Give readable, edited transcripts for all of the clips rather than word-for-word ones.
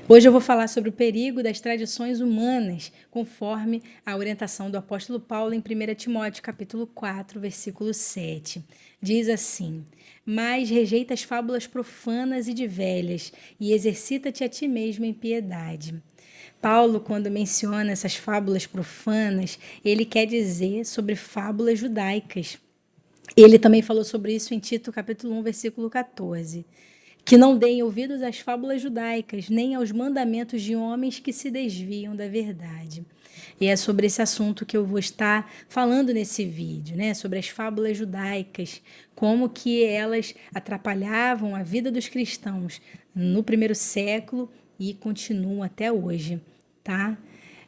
Hoje eu vou falar sobre o perigo das tradições humanas, conforme a orientação do apóstolo Paulo em 1 Timóteo, capítulo 4, versículo 7. Diz assim: Mas rejeita as fábulas profanas e de velhas, e exercita-te a ti mesmo em piedade. Paulo, quando menciona essas fábulas profanas, ele quer dizer sobre fábulas judaicas. Ele também falou sobre isso em Tito, capítulo 1, versículo 14. Que não deem ouvidos às fábulas judaicas, nem aos mandamentos de homens que se desviam da verdade. E é sobre esse assunto que eu vou estar falando nesse vídeo, né? Sobre as fábulas judaicas, como que elas atrapalhavam a vida dos cristãos no primeiro século e continuam até hoje, tá?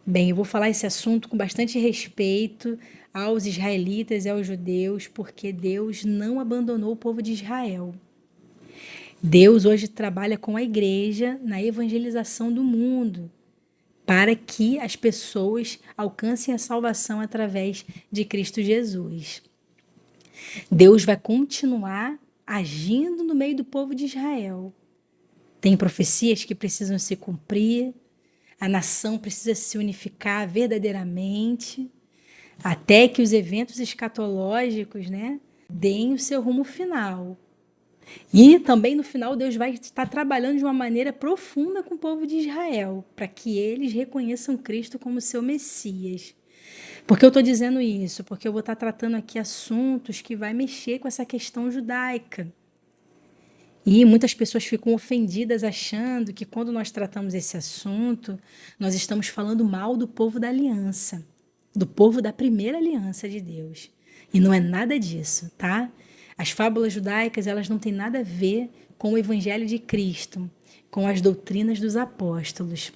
Bem, eu vou falar esse assunto com bastante respeito aos israelitas e aos judeus, porque Deus não abandonou o povo de Israel. Deus hoje trabalha com a igreja na evangelização do mundo, para que as pessoas alcancem a salvação através de Cristo Jesus. Deus vai continuar agindo no meio do povo de Israel. Tem profecias que precisam se cumprir, a nação precisa se unificar verdadeiramente, até que os eventos escatológicos, né, deem o seu rumo final. E também no final Deus vai estar trabalhando de uma maneira profunda com o povo de Israel, para que eles reconheçam Cristo como seu Messias. Por que eu estou dizendo isso? Porque eu vou estar tratando aqui assuntos que vai mexer com essa questão judaica. E muitas pessoas ficam ofendidas achando que quando nós tratamos esse assunto, nós estamos falando mal do povo da aliança, do povo da primeira aliança de Deus. E não é nada disso, tá? As fábulas judaicas, elas não têm nada a ver com o evangelho de Cristo, com as doutrinas dos apóstolos.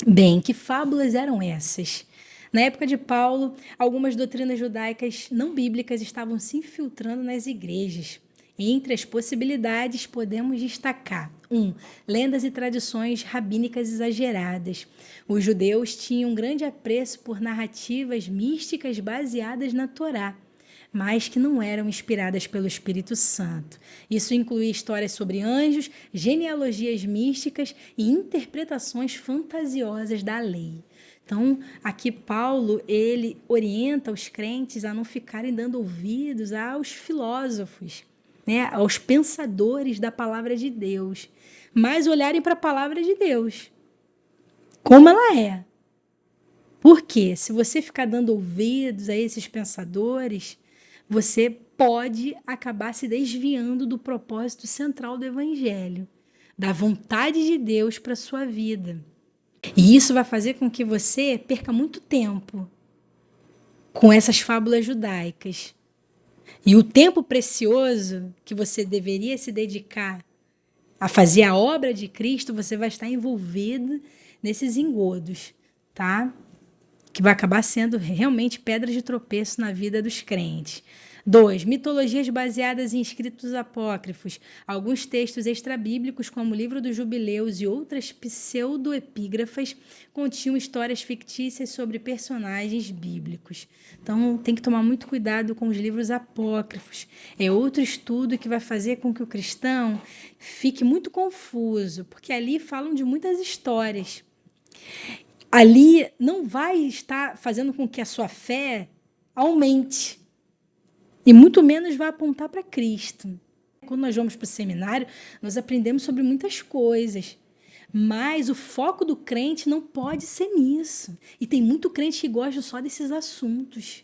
Bem, que fábulas eram essas? Na época de Paulo, algumas doutrinas judaicas não bíblicas estavam se infiltrando nas igrejas. Entre as possibilidades, podemos destacar: 1. Lendas e tradições rabínicas exageradas. Os judeus tinham um grande apreço por narrativas místicas baseadas na Torá, mas que não eram inspiradas pelo Espírito Santo. Isso incluía histórias sobre anjos, genealogias místicas e interpretações fantasiosas da lei. Então, aqui Paulo, ele orienta os crentes a não ficarem dando ouvidos aos filósofos, né, aos pensadores da palavra de Deus, mas olharem para a palavra de Deus, como ela é. Porque se você ficar dando ouvidos a esses pensadores, você pode acabar se desviando do propósito central do evangelho, da vontade de Deus para a sua vida. E isso vai fazer com que você perca muito tempo com essas fábulas judaicas. E o tempo precioso que você deveria se dedicar a fazer a obra de Cristo, você vai estar envolvido nesses engodos, tá? Que vai acabar sendo realmente pedra de tropeço na vida dos crentes. 2. Mitologias baseadas em escritos apócrifos. Alguns textos extrabíblicos, como o Livro dos Jubileus e outras pseudoepígrafas, continham histórias fictícias sobre personagens bíblicos. Então, tem que tomar muito cuidado com os livros apócrifos. É outro estudo que vai fazer com que o cristão fique muito confuso, porque ali falam de muitas histórias. Ali não vai estar fazendo com que a sua fé aumente. E muito menos vai apontar para Cristo. Quando nós vamos para o seminário, nós aprendemos sobre muitas coisas. Mas o foco do crente não pode ser nisso. E tem muito crente que gosta só desses assuntos.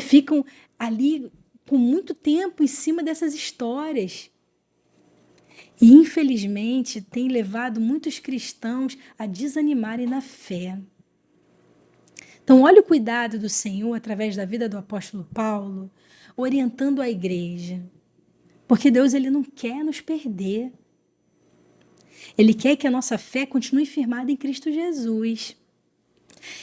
Ficam ali com muito tempo em cima dessas histórias. E, infelizmente, tem levado muitos cristãos a desanimarem na fé. Então, olha o cuidado do Senhor através da vida do apóstolo Paulo, orientando a igreja. Porque Deus, ele não quer nos perder. Ele quer que a nossa fé continue firmada em Cristo Jesus.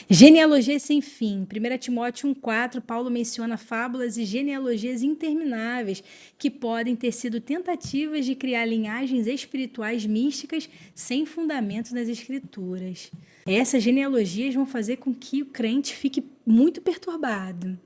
Genealogia sem fim. 1 Timóteo 1,4, Paulo menciona fábulas e genealogias intermináveis que podem ter sido tentativas de criar linhagens espirituais místicas sem fundamento nas Escrituras. Essas genealogias vão fazer com que o crente fique muito perturbado.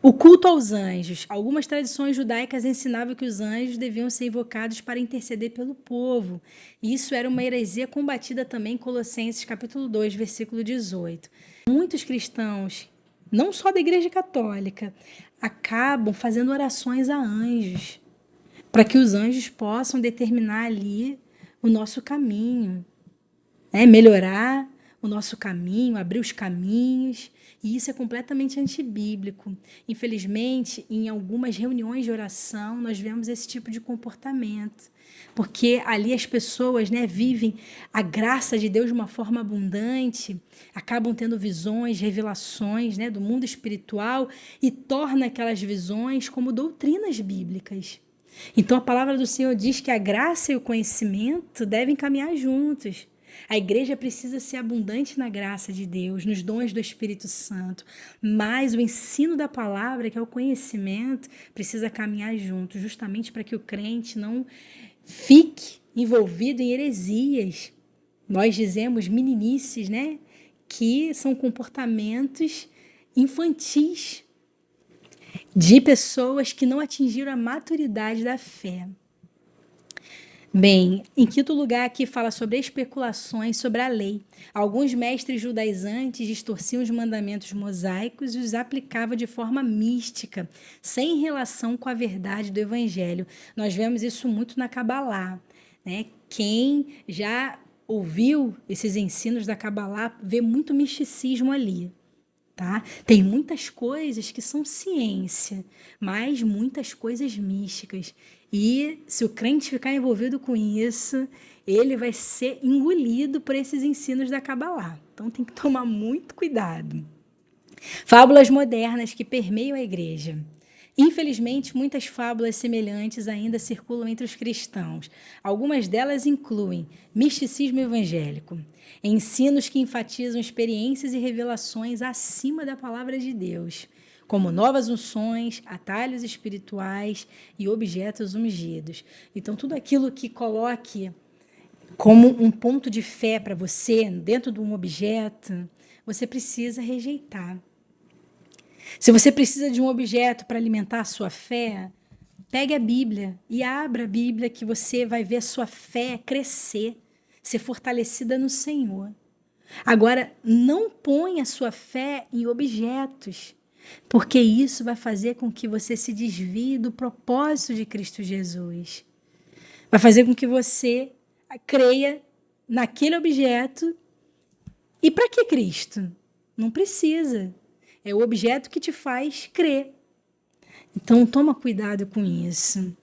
O culto aos anjos. Algumas tradições judaicas ensinavam que os anjos deviam ser invocados para interceder pelo povo. Isso era uma heresia combatida também em Colossenses capítulo 2, versículo 18. Muitos cristãos, não só da Igreja Católica, acabam fazendo orações a anjos, para que os anjos possam determinar ali o nosso caminho, né? Melhorar o nosso caminho, abrir os caminhos, e isso é completamente antibíblico. Infelizmente, em algumas reuniões de oração, nós vemos esse tipo de comportamento, porque ali as pessoas, né, vivem a graça de Deus de uma forma abundante, acabam tendo visões, revelações, né, do mundo espiritual e torna aquelas visões como doutrinas bíblicas. Então a palavra do Senhor diz que a graça e o conhecimento devem caminhar juntos. A igreja precisa ser abundante na graça de Deus, nos dons do Espírito Santo, mas o ensino da palavra, que é o conhecimento, precisa caminhar junto, justamente para que o crente não fique envolvido em heresias. Nós dizemos meninices, né? Que são comportamentos infantis de pessoas que não atingiram a maturidade da fé. Bem, em quinto lugar aqui fala sobre especulações sobre a lei. Alguns mestres judaizantes distorciam os mandamentos mosaicos e os aplicavam de forma mística, sem relação com a verdade do evangelho. Nós vemos isso muito na Cabalá, né? Quem já ouviu esses ensinos da Cabalá vê muito misticismo ali. Tá? Tem muitas coisas que são ciência, mas muitas coisas místicas. E se o crente ficar envolvido com isso, ele vai ser engolido por esses ensinos da Cabalá. Então tem que tomar muito cuidado. Fábulas modernas que permeiam a igreja. Infelizmente, muitas fábulas semelhantes ainda circulam entre os cristãos. Algumas delas incluem misticismo evangélico, ensinos que enfatizam experiências e revelações acima da palavra de Deus, como novas unções, atalhos espirituais e objetos ungidos. Então, tudo aquilo que coloque como um ponto de fé para você dentro de um objeto, você precisa rejeitar. Se você precisa de um objeto para alimentar a sua fé, pegue a Bíblia e abra a Bíblia que você vai ver a sua fé crescer, ser fortalecida no Senhor. Agora, não ponha a sua fé em objetos, porque isso vai fazer com que você se desvie do propósito de Cristo Jesus. Vai fazer com que você creia naquele objeto. E para que Cristo? Não precisa. É o objeto que te faz crer. Então, toma cuidado com isso.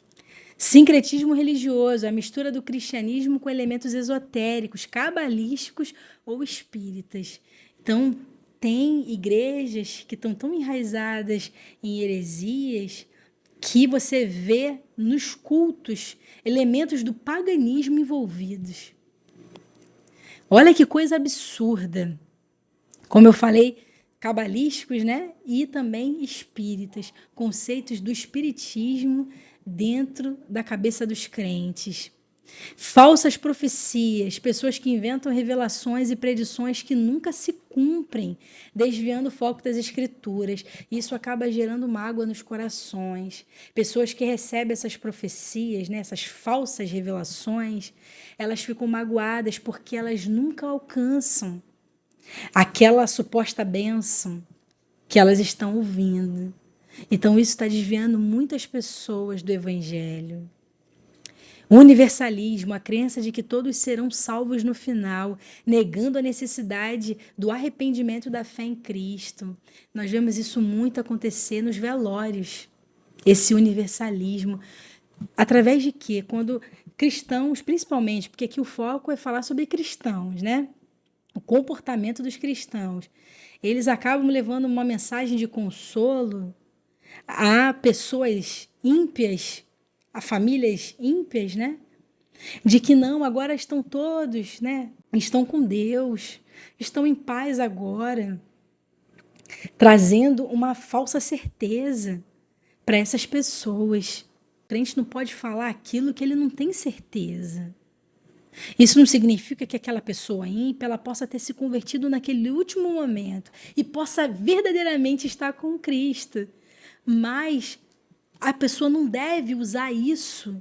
Sincretismo religioso, a mistura do cristianismo com elementos esotéricos, cabalísticos ou espíritas. Então, tem igrejas que estão tão enraizadas em heresias que você vê nos cultos elementos do paganismo envolvidos. Olha que coisa absurda. Como eu falei, cabalísticos, né? E também espíritas, conceitos do espiritismo dentro da cabeça dos crentes. Falsas profecias, pessoas que inventam revelações e predições que nunca se cumprem, desviando o foco das escrituras. Isso acaba gerando mágoa nos corações. Pessoas que recebem essas profecias, né, essas falsas revelações, elas ficam magoadas porque elas nunca alcançam aquela suposta bênção que elas estão ouvindo. Então, isso está desviando muitas pessoas do Evangelho. O universalismo, a crença de que todos serão salvos no final, negando a necessidade do arrependimento da fé em Cristo. Nós vemos isso muito acontecer nos velórios, esse universalismo. Através de quê? Quando cristãos, principalmente, porque aqui o foco é falar sobre cristãos, né? O comportamento dos cristãos. Eles acabam levando uma mensagem de consolo a pessoas ímpias, a famílias ímpias, né? De que não, agora estão todos, né? Estão com Deus, estão em paz agora, trazendo uma falsa certeza para essas pessoas. O crente não pode falar aquilo que ele não tem certeza. Isso não significa que aquela pessoa ímpia ela possa ter se convertido naquele último momento e possa verdadeiramente estar com Cristo. mas a pessoa não deve usar isso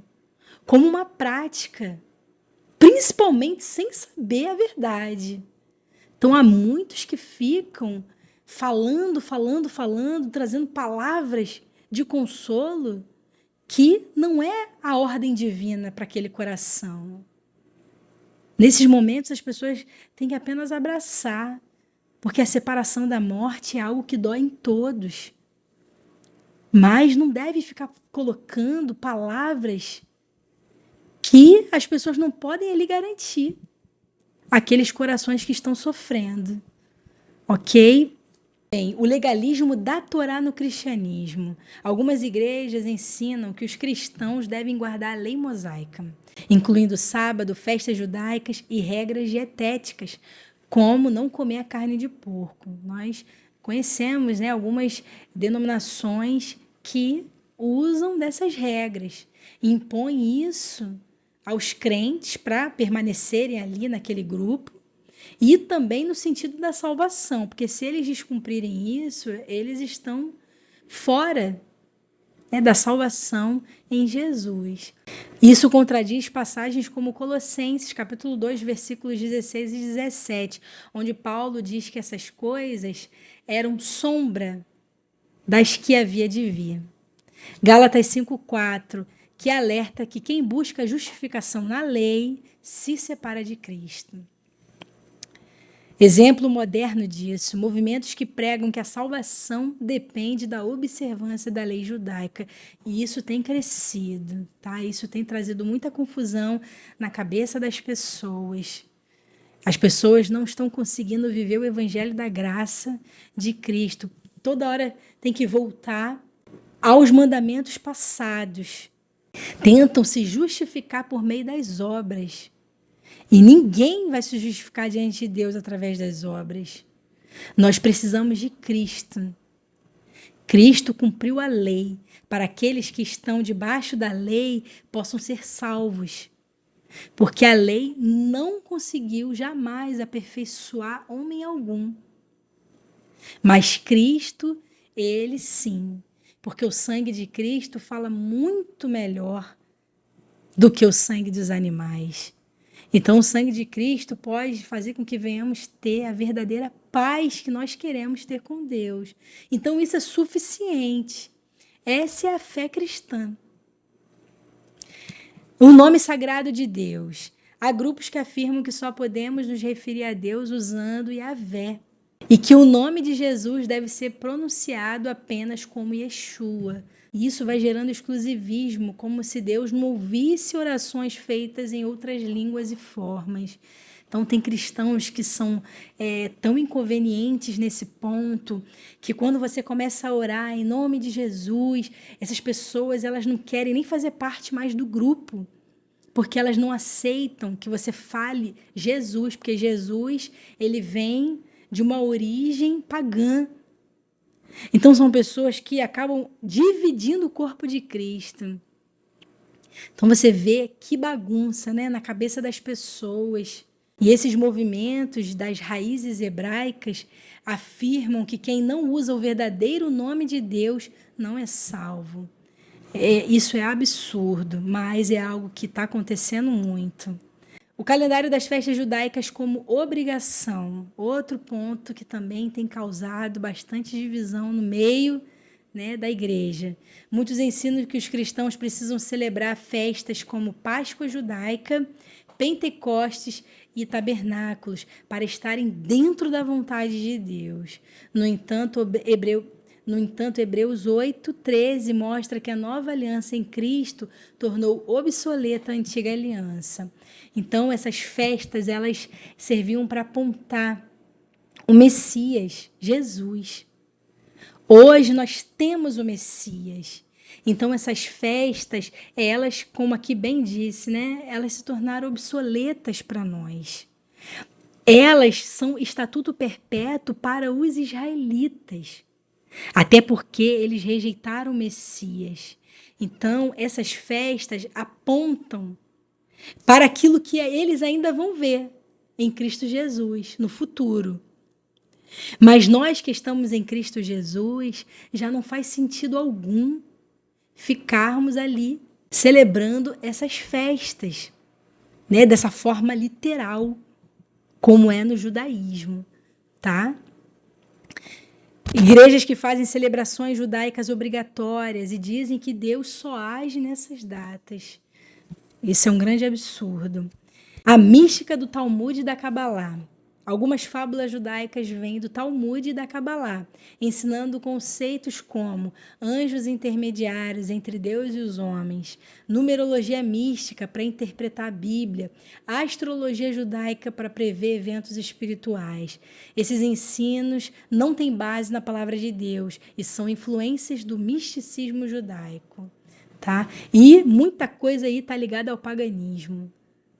como uma prática, principalmente sem saber a verdade. Então, há muitos que ficam falando, trazendo palavras de consolo que não é a ordem divina para aquele coração. Nesses momentos, as pessoas têm que apenas abraçar, porque a separação da morte é algo que dói em todos. Mas não deve ficar colocando palavras que as pessoas não podem lhe garantir. Aqueles corações que estão sofrendo. Ok? Bem, o legalismo da Torá no cristianismo. Algumas igrejas ensinam que os cristãos devem guardar a lei mosaica, incluindo sábado, festas judaicas e regras dietéticas, como não comer a carne de porco. Nós conhecemos, né, algumas denominações que usam dessas regras, impõem isso aos crentes para permanecerem ali naquele grupo, e também no sentido da salvação, porque se eles descumprirem isso, eles estão fora, né, da salvação em Jesus. Isso contradiz passagens como Colossenses, capítulo 2, versículos 16 e 17, onde Paulo diz que essas coisas eram sombra das que havia de vir. Gálatas 5,4, que alerta que quem busca justificação na lei se separa de Cristo. Exemplo moderno disso, movimentos que pregam que a salvação depende da observância da lei judaica. E isso tem crescido, tá? Isso tem trazido muita confusão na cabeça das pessoas. As pessoas não estão conseguindo viver o evangelho da graça de Cristo. Toda hora tem que voltar aos mandamentos passados. Tentam se justificar por meio das obras. E ninguém vai se justificar diante de Deus através das obras. Nós precisamos de Cristo. Cristo cumpriu a lei para aqueles que estão debaixo da lei possam ser salvos. Porque a lei não conseguiu jamais aperfeiçoar homem algum. Mas Cristo, ele sim. Porque o sangue de Cristo fala muito melhor do que o sangue dos animais. Então, o sangue de Cristo pode fazer com que venhamos ter a verdadeira paz que nós queremos ter com Deus. Então, isso é suficiente. Essa é a fé cristã. O nome sagrado de Deus. Há grupos que afirmam que só podemos nos referir a Deus usando Yahvé. E que o nome de Jesus deve ser pronunciado apenas como Yeshua. E isso vai gerando exclusivismo, como se Deus não ouvisse orações feitas em outras línguas e formas. Então, tem cristãos que são tão inconvenientes nesse ponto, que quando você começa a orar em nome de Jesus, essas pessoas elas não querem nem fazer parte mais do grupo, porque elas não aceitam que você fale Jesus, porque Jesus ele vem de uma origem pagã. Então, são pessoas que acabam dividindo o corpo de Cristo. Então, você vê que bagunça, né, na cabeça das pessoas. E esses movimentos das raízes hebraicas afirmam que quem não usa o verdadeiro nome de Deus não é salvo. Isso é absurdo, mas é algo que está acontecendo muito. O calendário das festas judaicas como obrigação, outro ponto que também tem causado bastante divisão no meio, né, da igreja. Muitos ensinam que os cristãos precisam celebrar festas como Páscoa judaica, Pentecostes e tabernáculos para estarem dentro da vontade de Deus. No entanto, Hebreus 8:13 mostra que a nova aliança em Cristo tornou obsoleta a antiga aliança. Então, essas festas, elas serviam para apontar o Messias, Jesus. Hoje nós temos o Messias. Então, essas festas, elas, como aqui bem disse, né, elas se tornaram obsoletas para nós. Elas são estatuto perpétuo para os israelitas. Até porque eles rejeitaram o Messias. Então, essas festas apontam para aquilo que eles ainda vão ver em Cristo Jesus, no futuro. Mas nós que estamos em Cristo Jesus, já não faz sentido algum ficarmos ali celebrando essas festas, né, dessa forma literal, como é no judaísmo, tá? Igrejas que fazem celebrações judaicas obrigatórias e dizem que Deus só age nessas datas. Isso é um grande absurdo. A mística do Talmud e da Cabalá. Algumas fábulas judaicas vêm do Talmud e da Cabalá, ensinando conceitos como anjos intermediários entre Deus e os homens, numerologia mística para interpretar a Bíblia, astrologia judaica para prever eventos espirituais. Esses ensinos não têm base na palavra de Deus e são influências do misticismo judaico, tá? E muita coisa aí está ligada ao paganismo.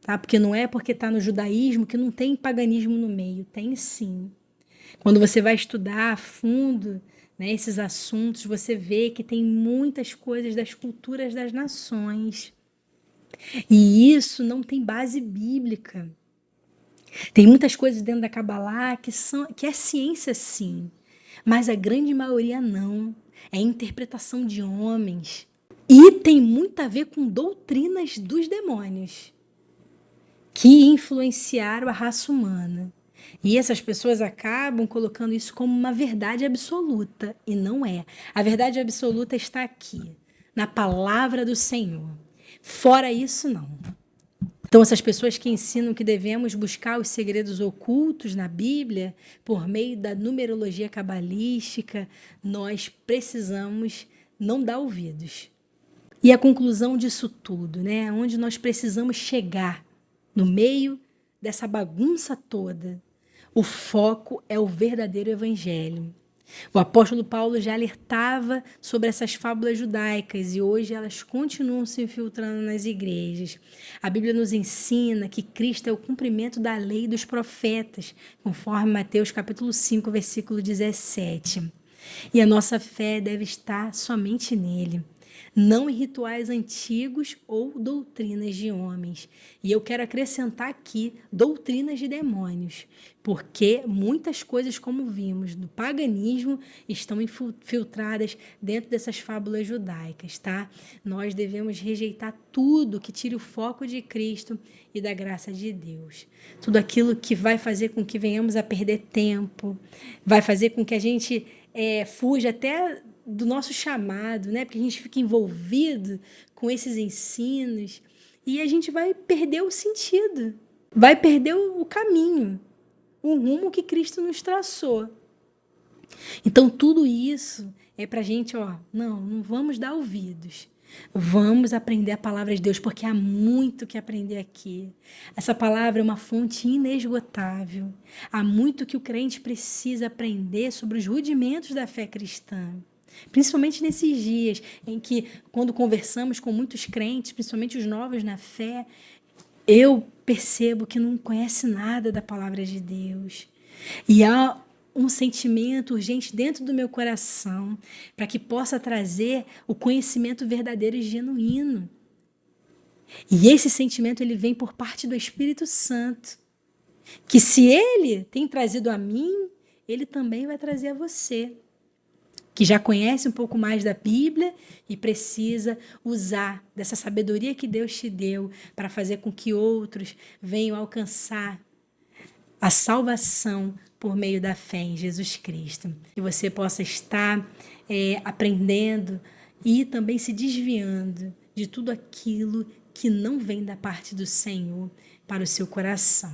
Tá? Porque não é porque está no judaísmo que não tem paganismo no meio, tem sim. Quando você vai estudar a fundo, né, esses assuntos, você vê que tem muitas coisas das culturas das nações. E isso não tem base bíblica. Tem muitas coisas dentro da Cabalá que é ciência sim, mas a grande maioria não. É interpretação de homens. E tem muito a ver com doutrinas dos demônios que influenciaram a raça humana. E essas pessoas acabam colocando isso como uma verdade absoluta, e não é. A verdade absoluta está aqui, na palavra do Senhor. Fora isso, não. Então, essas pessoas que ensinam que devemos buscar os segredos ocultos na Bíblia por meio da numerologia cabalística, nós precisamos não dar ouvidos. E a conclusão disso tudo, né? Onde nós precisamos chegar no meio dessa bagunça toda, o foco é o verdadeiro evangelho. O apóstolo Paulo já alertava sobre essas fábulas judaicas e hoje elas continuam se infiltrando nas igrejas. A Bíblia nos ensina que Cristo é o cumprimento da lei e dos profetas, conforme Mateus capítulo 5, versículo 17. E a nossa fé deve estar somente nele, não em rituais antigos ou doutrinas de homens. E eu quero acrescentar aqui doutrinas de demônios, porque muitas coisas, como vimos, do paganismo estão infiltradas dentro dessas fábulas judaicas, tá? Nós devemos rejeitar tudo que tire o foco de Cristo e da graça de Deus. Tudo aquilo que vai fazer com que venhamos a perder tempo, vai fazer com que a gente fuja até do nosso chamado, né? Porque a gente fica envolvido com esses ensinos e a gente vai perder o sentido, vai perder o caminho, o rumo que Cristo nos traçou. Então, tudo isso é pra gente, não vamos dar ouvidos. Vamos aprender a palavra de Deus, porque há muito que aprender aqui. Essa palavra é uma fonte inesgotável. Há muito que o crente precisa aprender sobre os rudimentos da fé cristã. Principalmente nesses dias em que, quando conversamos com muitos crentes, principalmente os novos na fé, eu percebo que não conhece nada da palavra de Deus. E há um sentimento urgente dentro do meu coração para que possa trazer o conhecimento verdadeiro e genuíno. E esse sentimento ele vem por parte do Espírito Santo, que se ele tem trazido a mim, ele também vai trazer a você, que já conhece um pouco mais da Bíblia e precisa usar dessa sabedoria que Deus te deu para fazer com que outros venham alcançar a salvação por meio da fé em Jesus Cristo. Que você possa estar aprendendo e também se desviando de tudo aquilo que não vem da parte do Senhor para o seu coração.